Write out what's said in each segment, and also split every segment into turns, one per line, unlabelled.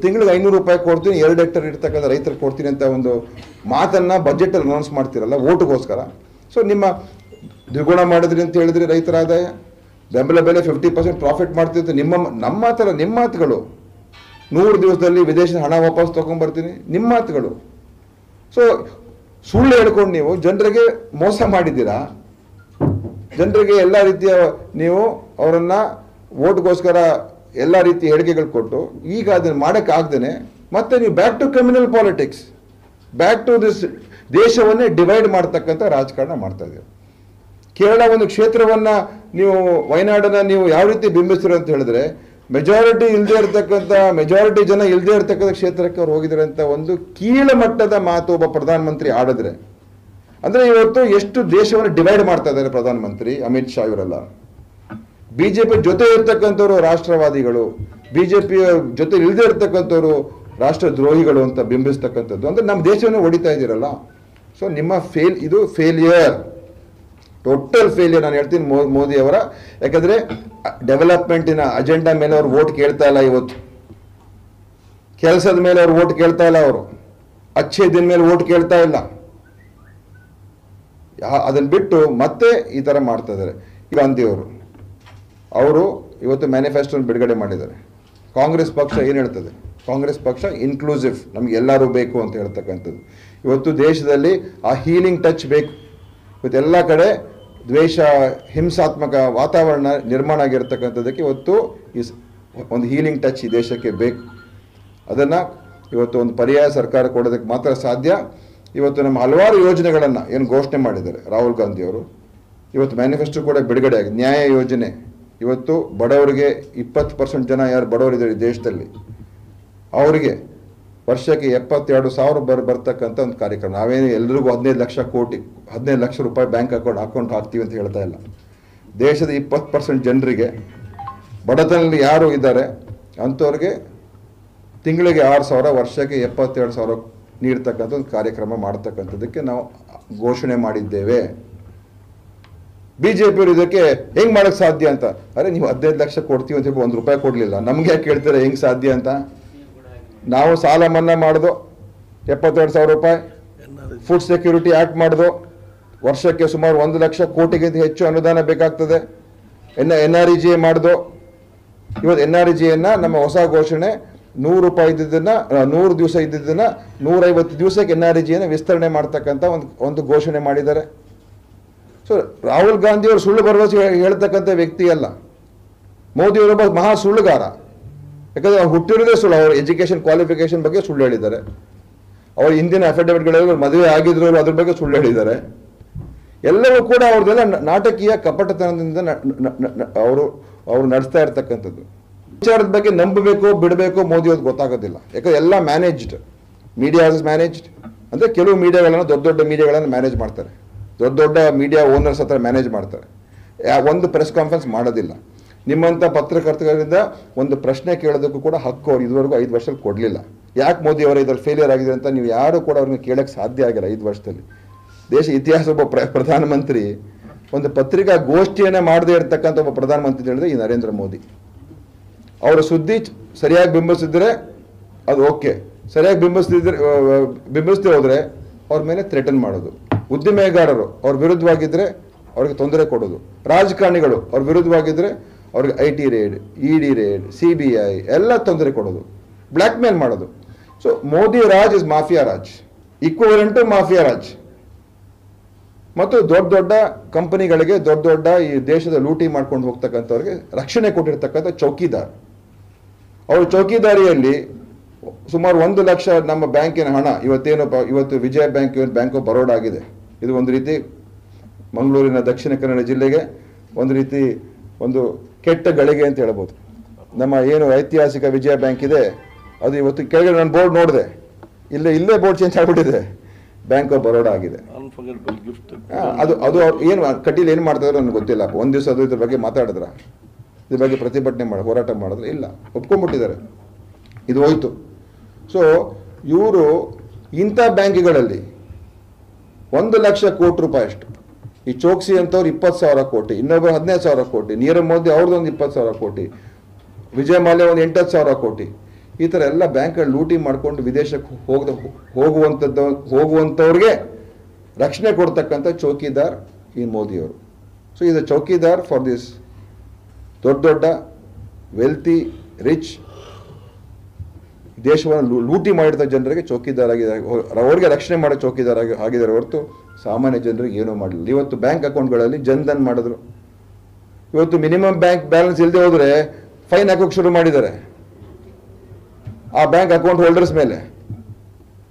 ತಿಂಗಳಿಗೆ 500 ರೂಪಾಯಿ ಕೊಡ್ತೀನಿ, 2 ಹೆಕ್ಟರ್ ಇರ್ತಕ್ಕಂಥ ರೈತರಿಗೆ ಕೊಡ್ತೀನಿ ಅಂತ ಒಂದು ಮಾತನ್ನು ಬಜೆಟಲ್ಲಿ ಅನೌನ್ಸ್ ಮಾಡ್ತಿರಲ್ಲ ಓಟ್ಗೋಸ್ಕರ. ಸೊ ನಿಮ್ಮ ದ್ವಿಗುಣ ಮಾಡಿದ್ರಿ ಅಂತ ಹೇಳಿದ್ರಿ ರೈತರ ಆದಾಯ, ಬೆಂಬಲ ಬೆಲೆ 50% ಪ್ರಾಫಿಟ್ ಮಾಡ್ತಿತ್ತು. ನಮ್ಮ ಮಾತುಗಳು 100 ದಿವಸದಲ್ಲಿ ವಿದೇಶದ ಹಣ ವಾಪಸ್ ತೊಗೊಂಡ್ಬರ್ತೀನಿ, ನಿಮ್ಮ ಮಾತುಗಳು. ಸೊ ಸುಳ್ಳು ಹೇಳ್ಕೊಂಡು ನೀವು ಜನರಿಗೆ ಮೋಸ ಮಾಡಿದ್ದೀರಾ. ಜನರಿಗೆ ಎಲ್ಲ ರೀತಿಯ ನೀವು ಅವರನ್ನು ಓಟ್ಗೋಸ್ಕರ ಎಲ್ಲ ರೀತಿಯ ಹೇಳಿಕೆಗಳು ಕೊಟ್ಟು ಈಗ ಅದನ್ನು ಮಾಡೋಕ್ಕಾಗ್ದೇ ಮತ್ತೆ ನೀವು back to criminal politics, back to this ದೇಶವನ್ನೇ ಡಿವೈಡ್ ಮಾಡ್ತಕ್ಕಂಥ ರಾಜಕಾರಣ ಮಾಡ್ತಾ ಇದ್ದೀವಿ. ಕೇರಳ ಒಂದು ಕ್ಷೇತ್ರವನ್ನು ನೀವು ವಯನಾಡನ್ನು ನೀವು ಯಾವ ರೀತಿ ಬಿಂಬಿಸ್ತೀರ ಅಂತ ಹೇಳಿದ್ರೆ ಮೆಜಾರಿಟಿ ಜನ ಇಲ್ಲದೆ ಇರ್ತಕ್ಕಂಥ ಕ್ಷೇತ್ರಕ್ಕೆ ಅವ್ರು ಹೋಗಿದ್ದಾರೆ ಅಂತ ಒಂದು ಕೀಳಮಟ್ಟದ ಮಾತು ಒಬ್ಬ ಪ್ರಧಾನಮಂತ್ರಿ ಆಡಿದ್ರೆ ಅಂದರೆ ಇವತ್ತು ಎಷ್ಟು ದೇಶವನ್ನು ಡಿವೈಡ್ ಮಾಡ್ತಾ ಇದ್ದಾರೆ ಪ್ರಧಾನಮಂತ್ರಿ ಅಮಿತ್ ಶಾ ಇವರೆಲ್ಲ. ಬಿಜೆಪಿ ಜೊತೆ ಇರ್ತಕ್ಕಂಥವ್ರು ರಾಷ್ಟ್ರವಾದಿಗಳು, ಬಿಜೆಪಿಯ ಜೊತೆ ಇಲ್ಲದೆ ಇರ್ತಕ್ಕಂಥವ್ರು ರಾಷ್ಟ್ರದ್ರೋಹಿಗಳು ಅಂತ ಬಿಂಬಿಸ್ತಕ್ಕಂಥದ್ದು ಅಂದರೆ ನಮ್ಮ ದೇಶವನ್ನೇ ಹೊಡಿತಾ ಇದ್ದೀರಲ್ಲ. ಸೊ ನಿಮ್ಮ ಇದು ಫೇಲಿಯರ್, ಟೋಟಲ್ ಫೇಲಿಯರ್ ನಾನು ಹೇಳ್ತೀನಿ ಮೋದಿ ಅವರ. ಯಾಕಂದರೆ ಡೆವಲಪ್ಮೆಂಟಿನ ಅಜೆಂಡಾ ಮೇಲೆ ಅವ್ರು ವೋಟ್ ಕೇಳ್ತಾ ಇಲ್ಲ, ಇವತ್ತು ಕೆಲಸದ ಮೇಲೆ ಅವ್ರು ವೋಟ್ ಕೇಳ್ತಾ ಇಲ್ಲ, ಅವರು ಅಚ್ಚೇ ದಿನ ಮೇಲೆ ವೋಟ್ ಕೇಳ್ತಾ ಇಲ್ಲ. ಅದನ್ನು ಬಿಟ್ಟು ಮತ್ತೆ ಈ ಥರ ಮಾಡ್ತಾ ಇದ್ದಾರೆ. ಗಾಂಧಿ ಅವರು ಇವತ್ತು ಮ್ಯಾನಿಫೆಸ್ಟೋನ ಬಿಡುಗಡೆ ಮಾಡಿದ್ದಾರೆ. ಕಾಂಗ್ರೆಸ್ ಪಕ್ಷ ಏನು ಹೇಳ್ತದೆ? ಕಾಂಗ್ರೆಸ್ ಪಕ್ಷ ಇನ್ಕ್ಲೂಸಿವ್, ನಮ್ಗೆ ಎಲ್ಲರೂ ಬೇಕು ಅಂತ ಹೇಳ್ತಕ್ಕಂಥದ್ದು. ಇವತ್ತು ದೇಶದಲ್ಲಿ ಆ ಹೀಲಿಂಗ್ ಟಚ್ ಬೇಕು. ಇವತ್ತು ಎಲ್ಲ ಕಡೆ ದ್ವೇಷ, ಹಿಂಸಾತ್ಮಕ ವಾತಾವರಣ ನಿರ್ಮಾಣ ಆಗಿರ್ತಕ್ಕಂಥದ್ದಕ್ಕೆ ಇವತ್ತು ಒಂದು ಹೀಲಿಂಗ್ ಟಚ್ ಈ ದೇಶಕ್ಕೆ ಬೇಕು. ಅದನ್ನು ಇವತ್ತು ಒಂದು ಪರ್ಯಾಯ ಸರ್ಕಾರ ಕೊಡೋದಕ್ಕೆ ಮಾತ್ರ ಸಾಧ್ಯ. ಇವತ್ತು ನಮ್ಮ ಹಲವಾರು ಯೋಜನೆಗಳನ್ನು ಏನು ಘೋಷಣೆ ಮಾಡಿದ್ದಾರೆ ರಾಹುಲ್ ಗಾಂಧಿ ಅವರು, ಇವತ್ತು ಮ್ಯಾನಿಫೆಸ್ಟೋ ಕೂಡ ಬಿಡುಗಡೆ ಆಗಿದೆ. ನ್ಯಾಯ ಯೋಜನೆ, ಇವತ್ತು ಬಡವರಿಗೆ 20% ಜನ ಯಾರು ಬಡವರಿದ್ದಾರೆ ಈ ದೇಶದಲ್ಲಿ ಅವರಿಗೆ ವರ್ಷಕ್ಕೆ 72,000 ಬರ್ತಕ್ಕಂಥ ಒಂದು ಕಾರ್ಯಕ್ರಮ. ನಾವೇನು ಎಲ್ರಿಗೂ 15 ಲಕ್ಷ ರೂಪಾಯಿ ಬ್ಯಾಂಕ್ ಅಕೌಂಟ್ ಹಾಕ್ತೀವಿ ಅಂತ ಹೇಳ್ತಾ ಇಲ್ಲ. ದೇಶದ 20% ಜನರಿಗೆ ಬಡತನದಲ್ಲಿ ಯಾರು ಇದ್ದಾರೆ ಅಂಥವ್ರಿಗೆ ತಿಂಗಳಿಗೆ 6,000, ವರ್ಷಕ್ಕೆ 72,000 ನೀಡ್ತಕ್ಕಂಥ ಒಂದು ಕಾರ್ಯಕ್ರಮ ಮಾಡ್ತಕ್ಕಂಥದ್ದಕ್ಕೆ ನಾವು ಘೋಷಣೆ ಮಾಡಿದ್ದೇವೆ. ಬಿಜೆಪಿಯವರು ಇದಕ್ಕೆ ಹೆಂಗೆ ಮಾಡೋಕ್ಕೆ ಸಾಧ್ಯ ಅಂತ, ಅರೆ ನೀವು 15 ಲಕ್ಷ ಕೊಡ್ತೀವಿ ಅಂತ ಹೇಳಿ 1 ರೂಪಾಯಿ ಕೊಡಲಿಲ್ಲ, ನಮ್ಗೆ ಯಾಕೆ ಕೇಳ್ತಾರೆ ಹೆಂಗೆ ಸಾಧ್ಯ ಅಂತ? ನಾವು ಸಾಲ ಮನ್ನಾ ಮಾಡಿದೋ 72,000 ರೂಪಾಯಿ, ಫುಡ್ ಸೆಕ್ಯೂರಿಟಿ ಆ್ಯಕ್ಟ್ ಮಾಡಿದೋ, ವರ್ಷಕ್ಕೆ ಸುಮಾರು 1 ಲಕ್ಷ ಕೋಟಿಗಿಂತ ಹೆಚ್ಚು ಅನುದಾನ ಬೇಕಾಗ್ತದೆ. NREGA ಮಾಡಿದೋ. ಇವತ್ತು NREGAಯನ್ನು ನಮ್ಮ ಹೊಸ ಘೋಷಣೆ 100 ರೂಪಾಯಿ ಇದ್ದಿದ್ದನ್ನು 100 ದಿವಸ ಇದ್ದಿದ್ದನ್ನು 150 ದಿವಸಕ್ಕೆ NREGAಯನ್ನು ವಿಸ್ತರಣೆ ಮಾಡ್ತಕ್ಕಂಥ ಒಂದು ಘೋಷಣೆ ಮಾಡಿದ್ದಾರೆ. ಸೊ ರಾಹುಲ್ ಗಾಂಧಿ ಅವರು ಸುಳ್ಳು ಭರವಸೆ ಹೇಳ್ತಕ್ಕಂಥ ವ್ಯಕ್ತಿ ಅಲ್ಲ. ಮೋದಿಯವರೊಬ್ಬ ಮಹಾ ಸುಳ್ಳುಗಾರ. ಯಾಕಂದರೆ ಅವ್ರು ಹುಟ್ಟಿರೋದೇ ಸುಳ್ಳು. ಅವ್ರ ಎಜುಕೇಷನ್ ಕ್ವಾಲಿಫಿಕೇಷನ್ ಬಗ್ಗೆ ಸುಳ್ಳು ಹೇಳಿದ್ದಾರೆ. ಅವ್ರ ಹಿಂದಿನ ಅಫಿಡವಿಟ್ಗಳಲ್ಲಿ ಮದುವೆ ಆಗಿದ್ರು ಅದ್ರ ಬಗ್ಗೆ ಸುಳ್ಳು ಹೇಳಿದ್ದಾರೆ. ಎಲ್ಲವೂ ಕೂಡ ಅವ್ರದ್ದೆಲ್ಲ ನಾಟಕೀಯ ಕಪಟತನದಿಂದ ಅವರು ನಡೆಸ್ತಾ ಇರ್ತಕ್ಕಂಥದ್ದು. ವಿಚಾರದ ಬಗ್ಗೆ ನಂಬಬೇಕು ಬಿಡಬೇಕು ಮೋದಿ ಅವ್ರಿಗೆ ಗೊತ್ತಾಗೋದಿಲ್ಲ. ಯಾಕಂದ್ರೆ ಎಲ್ಲ ಮ್ಯಾನೇಜ್ಡ್, ಮೀಡಿಯಾ ಇಸ್ ಮ್ಯಾನೇಜ್ಡ್. ಅಂದರೆ ಕೆಲವು ಮೀಡಿಯಾಗಳನ್ನು ದೊಡ್ಡ ಮೀಡಿಯಾಗಳನ್ನು ಮ್ಯಾನೇಜ್ ಮಾಡ್ತಾರೆ, ದೊಡ್ಡ ಮೀಡಿಯಾ ಓನರ್ಸ್ ಹತ್ರ ಮ್ಯಾನೇಜ್ ಮಾಡ್ತಾರೆ. ಒಂದು ಪ್ರೆಸ್ ಕಾನ್ಫರೆನ್ಸ್ ಮಾಡೋದಿಲ್ಲ. ನಿಮ್ಮಂಥ ಪತ್ರಕರ್ತರಿಂದ ಒಂದು ಪ್ರಶ್ನೆ ಕೇಳೋದಕ್ಕೂ ಕೂಡ ಹಕ್ಕು ಅವ್ರು ಇದುವರೆಗೂ 5 ವರ್ಷದಲ್ಲಿ ಕೊಡಲಿಲ್ಲ. ಯಾಕೆ ಮೋದಿ ಅವರ ಇದರಲ್ಲಿ ಫೇಲಿಯರ್ ಆಗಿದೆ ಅಂತ ನೀವು ಯಾರು ಕೂಡ ಅವ್ರನ್ನ ಕೇಳೋಕ್ಕೆ ಸಾಧ್ಯ ಆಗಿಲ್ಲ 5 ವರ್ಷದಲ್ಲಿ. ದೇಶ ಇತಿಹಾಸ ಒಬ್ಬ ಪ್ರಧಾನಮಂತ್ರಿ ಒಂದು ಪತ್ರಿಕಾ ಗೋಷ್ಠಿಯನ್ನೇ ಮಾಡದೇ ಇರತಕ್ಕಂಥ ಒಬ್ಬ ಪ್ರಧಾನಮಂತ್ರಿ ಹೇಳಿದ್ರೆ ಈ ನರೇಂದ್ರ ಮೋದಿ. ಅವರ ಸುದ್ದಿ ಸರಿಯಾಗಿ ಬಿಂಬಿಸಿದ್ರೆ ಅದು ಓಕೆ, ಸರಿಯಾಗಿ ಬಿಂಬಿಸದೆ ಹೋದರೆ ಅವ್ರ ಮೇಲೆ ಥ್ರೆಟನ್ ಮಾಡೋದು. ಉದ್ದಿಮೆಗಾರರು ಅವ್ರ ವಿರುದ್ಧವಾಗಿದ್ದರೆ ಅವ್ರಿಗೆ ತೊಂದರೆ ಕೊಡೋದು. ರಾಜಕಾರಣಿಗಳು ಅವ್ರ ವಿರುದ್ಧವಾಗಿದ್ದರೆ ಅವ್ರಿಗೆ IT raid, ED raid, CBI ಎಲ್ಲ ತೊಂದರೆ ಕೊಡೋದು, ಬ್ಲ್ಯಾಕ್ ಮೇಲ್ ಮಾಡೋದು. So Modi raj is mafia raj, equivalent to mafia raj. ಮತ್ತು ದೊಡ್ಡ ಕಂಪನಿಗಳಿಗೆ ದೊಡ್ಡ ಈ ದೇಶದ ಲೂಟಿ ಮಾಡ್ಕೊಂಡು ಹೋಗ್ತಕ್ಕಂಥವ್ರಿಗೆ ರಕ್ಷಣೆ ಕೊಟ್ಟಿರ್ತಕ್ಕಂಥ ಚೌಕಿದಾರ್. ಅವ್ರ ಚೌಕಿದಾರಿಯಲ್ಲಿ ಸುಮಾರು 1 ಲಕ್ಷ ನಮ್ಮ ಬ್ಯಾಂಕಿನ ಹಣ ಇವತ್ತು ವಿಜಯ ಬ್ಯಾಂಕ್ ಆಫ್ ಬರೋಡಾ ಆಗಿದೆ. ಇದು ಒಂದು ರೀತಿ ಮಂಗಳೂರಿನ ದಕ್ಷಿಣ ಕನ್ನಡ ಜಿಲ್ಲೆಗೆ ಒಂದು ಕೆಟ್ಟ ಗಳಿಗೆ ಅಂತ ಹೇಳ್ಬೋದು. ನಮ್ಮ ಏನು ಐತಿಹಾಸಿಕ ವಿಜಯ ಬ್ಯಾಂಕ್ ಇದೆ ಅದು ಇವತ್ತು ಕೆಳಗಡೆ ನಾನು ಬೋರ್ಡ್ ನೋಡಿದೆ, ಇಲ್ಲೇ ಬೋರ್ಡ್ ಚೇಂಜ್ ಆಗಿಬಿಟ್ಟಿದೆ, ಬ್ಯಾಂಕ್ ಆಫ್ ಬರೋಡಾ ಆಗಿದೆ. ಅದು ಏನು ಕಟೀಲ್ ಏನು ಮಾಡ್ತಾ ಇದ್ರು ನನಗೆ ಗೊತ್ತಿಲ್ಲ. ಒಂದು ದಿವಸ ಇದ್ರ ಬಗ್ಗೆ ಮಾತಾಡಿದ್ರ, ಇದ್ರ ಬಗ್ಗೆ ಪ್ರತಿಭಟನೆ ಹೋರಾಟ ಮಾಡಿದ್ರೆ ಇಲ್ಲ, ಒಪ್ಕೊಂಡ್ಬಿಟ್ಟಿದ್ದಾರೆ, ಇದು ಹೋಯ್ತು. ಸೊ ಇವರು ಇಂಥ ಬ್ಯಾಂಕ್ಗಳಲ್ಲಿ 1 ಲಕ್ಷ ಕೋಟಿ ರೂಪಾಯಿ ಅಷ್ಟು, ಈ ಚೋಕ್ಸಿ ಅಂತವ್ರು 20,000 ಕೋಟಿ, ಇನ್ನೊಬ್ಬರು 15,000 ಕೋಟಿ, ನೀರವ್ ಮೋದಿ ಅವ್ರದ್ದೊಂದು 20,000 ಕೋಟಿ, ವಿಜಯ್ ಮಾಲ್ಯ ಒಂದು 8,000 ಕೋಟಿ, ಈ ಥರ ಎಲ್ಲ ಬ್ಯಾಂಕ್ಗಳು ಲೂಟಿ ಮಾಡಿಕೊಂಡು ವಿದೇಶಕ್ಕೆ ಹೋಗುವಂಥವ್ರಿಗೆ ರಕ್ಷಣೆ ಕೊಡ್ತಕ್ಕಂಥ ಚೌಕಿದಾರ್ ಈ ಮೋದಿಯವರು. ಸೊ ಇದು ಚೌಕಿದಾರ್ ಫಾರ್ ದಿಸ್ ದೊಡ್ಡ ವೆಲ್ತಿ ರಿಚ್ ದೇಶವನ್ನು ಲೂಟಿ ಮಾಡಿದ ಜನರಿಗೆ ಚೌಕಿದಾರ್ ಆಗಿದ್ದಾರೆ, ಅವ್ರಿಗೆ ರಕ್ಷಣೆ ಮಾಡೋ ಚೌಕಿದಾರ್ ಆಗಿದ್ದಾರೆ ಹೊರತು ಸಾಮಾನ್ಯ ಜನರಿಗೆ ಏನೂ ಮಾಡಲಿಲ್ಲ. ಇವತ್ತು ಬ್ಯಾಂಕ್ ಅಕೌಂಟ್ಗಳಲ್ಲಿ ಜನ್ಧನ್ ಮಾಡಿದ್ರು. ಇವತ್ತು ಮಿನಿಮಮ್ ಬ್ಯಾಂಕ್ ಬ್ಯಾಲೆನ್ಸ್ ಇಲ್ಲದೆ ಹೋದರೆ ಫೈನ್ ಹಾಕೋಕೆ ಶುರು ಮಾಡಿದ್ದಾರೆ ಆ ಬ್ಯಾಂಕ್ ಅಕೌಂಟ್ ಹೋಲ್ಡರ್ಸ್ ಮೇಲೆ.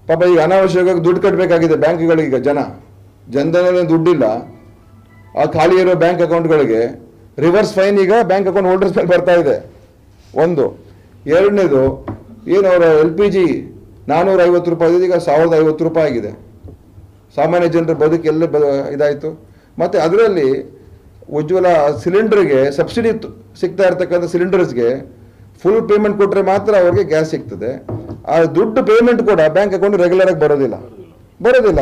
ಪಾಪ ಈಗ ಅನಾವಶ್ಯಕವಾಗಿ ದುಡ್ಡು ಕಟ್ಟಬೇಕಾಗಿದೆ ಬ್ಯಾಂಕ್ಗಳಿಗೆ. ಜನ್ಧನಲ್ಲಿ ದುಡ್ಡಿಲ್ಲ, ಆ ಖಾಲಿ ಇರೋ ಬ್ಯಾಂಕ್ ಅಕೌಂಟ್ಗಳಿಗೆ ರಿವರ್ಸ್ ಫೈನ್ ಈಗ ಬ್ಯಾಂಕ್ ಅಕೌಂಟ್ ಹೋಲ್ಡರ್ಸ್ ಮೇಲೆ ಬರ್ತಾ ಇದೆ. ಒಂದು. ಎರಡನೇದು, ಏನು ಅವರ LPG 450 ರೂಪಾಯಿ ಈಗ 1050 ರೂಪಾಯಿ ಆಗಿದೆ. ಸಾಮಾನ್ಯ ಜನರ ಬದುಕೆಲ್ಲ ಇದಾಯಿತು. ಮತ್ತು ಅದರಲ್ಲಿ ಉಜ್ವಲ ಸಿಲಿಂಡರ್ಗೆ ಸಬ್ಸಿಡಿ ಸಿಗ್ತಾ ಇರ್ತಕ್ಕಂಥ ಸಿಲಿಂಡರ್ಸ್ಗೆ ಫುಲ್ ಪೇಮೆಂಟ್ ಕೊಟ್ಟರೆ ಮಾತ್ರ ಅವ್ರಿಗೆ ಗ್ಯಾಸ್ ಸಿಗ್ತದೆ. ಆ ದುಡ್ಡು ಪೇಮೆಂಟ್ ಕೂಡ ಬ್ಯಾಂಕ್ ಅಕೌಂಟ್ ರೆಗ್ಯುಲರ್ ಆಗಿ ಬರೋದಿಲ್ಲ.